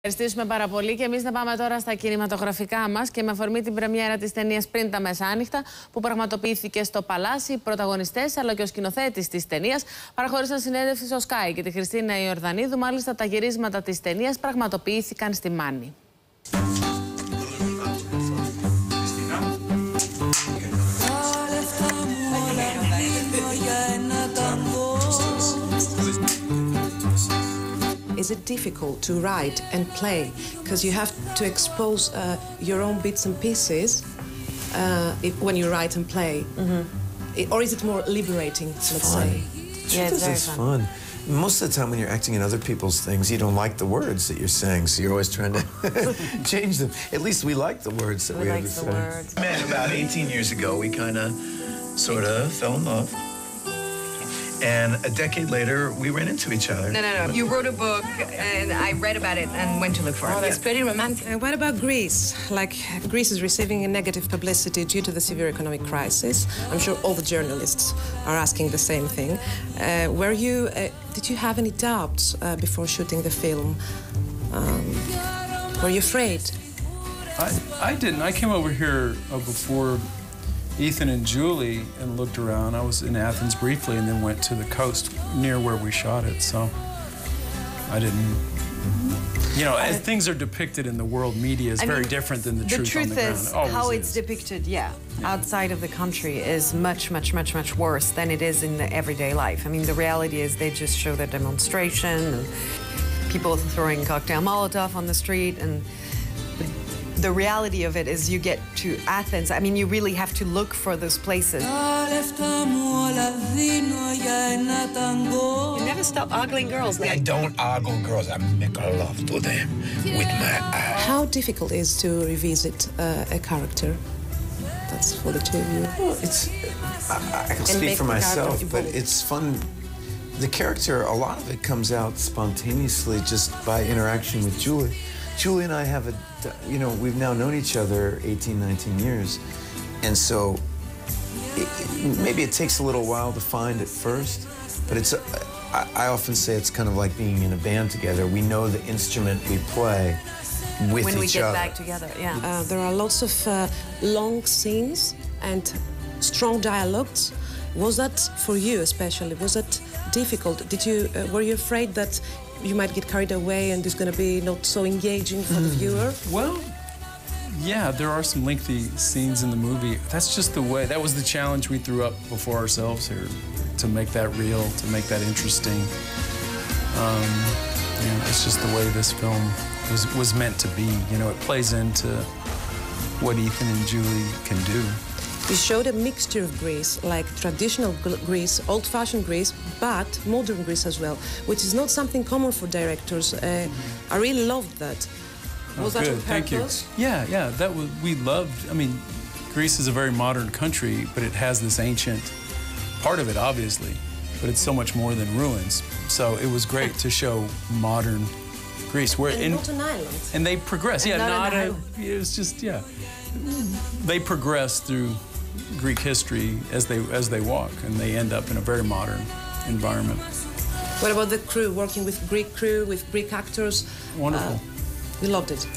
Ευχαριστήσουμε πάρα πολύ και εμείς να πάμε τώρα στα κινηματογραφικά μας και με αφορμή την πρεμιέρα της ταινίας Πριν τα μεσάνυχτα που πραγματοποιήθηκε στο Παλάσι. Οι πρωταγωνιστές αλλά και ο σκηνοθέτης της ταινίας παραχώρησαν συνέντευξη στο SKAI και τη Χριστίνα Ιορδανίδου. Μάλιστα, τα γυρίσματα της ταινίας πραγματοποιήθηκαν στη Μάνη. Is it difficult to write and play because you have to expose your own bits and pieces when you write and play? Or is it more liberating, let's say? Yeah, it's very fun. Most of the time when you're acting in other people's things, you don't like the words that you're saying, so you're always trying to change them. At least we like the words that we have to say. Man, about 18 years ago, we kind of, sort of fell in love. And a decade later, we ran into each other. No. You wrote a book, and I read about it and went to look for it. It's pretty romantic. What about Greece? Like, Greece is receiving a negative publicity due to the severe economic crisis. I'm sure all the journalists are asking the same thing. Did you have any doubts before shooting the film? Were you afraid? I didn't. I came over here before Ethan and Julie and looked around. I was in Athens briefly and then went to the coast near where we shot it, so I didn't... You know, as things are depicted in the world media is very different than the truth on the ground. The truth is, how it's depicted, outside of the country is much worse than it is in the everyday life. I mean, the reality is they just show the demonstration and people throwing cocktail Molotov on the street, and the reality of it is you get to Athens. I mean, you really have to look for those places. You never stop ogling girls. I don't ogle girls. I make love to them with my eyes. How difficult is to revisit a character? That's for the two of you. Well, I can speak for myself, but it's fun. The character, a lot of it comes out spontaneously just by interaction with Julie. Julie and I have we've now known each other 18, 19 years. And so maybe it takes a little while to find at first, but I often say it's kind of like being in a band together. We know the instrument we play with each other. When we get back together, there are lots of long scenes and strong dialogues. Was that for you especially? Was that difficult? Were you afraid that you might get carried away and it's going to be not so engaging for the viewer? Well, yeah, there are some lengthy scenes in the movie. That's just the way. That was the challenge we threw up before ourselves here, to make that real, to make that interesting. It's just the way this film was meant to be. You know, it plays into what Ethan and Julie can do. You showed a mixture of Greece, like traditional Greece, old-fashioned Greece, but modern Greece as well, which is not something common for directors. I really loved that. Was that on purpose? Thank you. Yeah, we loved. I mean, Greece is a very modern country, but it has this ancient part of it, obviously, but it's so much more than ruins. So it was great to show modern Greece. Not an island. And they progress. It was just, they progress through Greek history as they walk, and they end up in a very modern environment. What about the crew, working with Greek crew, with Greek actors? Wonderful. You loved it?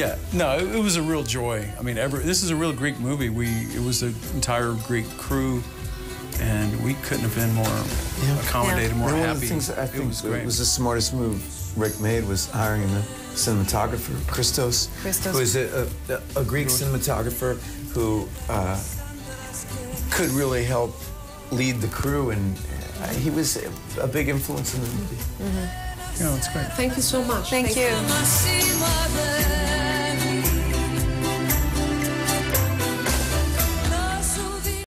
Yeah, no, it was a real joy. I mean, this is a real Greek movie. It was an entire Greek crew, and we couldn't have been more accommodated, more happy. One of the things I think was the smartest move Rick made was hiring the cinematographer, Christos, who is a Greek cinematographer who could really help lead the crew, and he was a big influence in the movie. Yeah, it's great. Thank you so much. Thank you.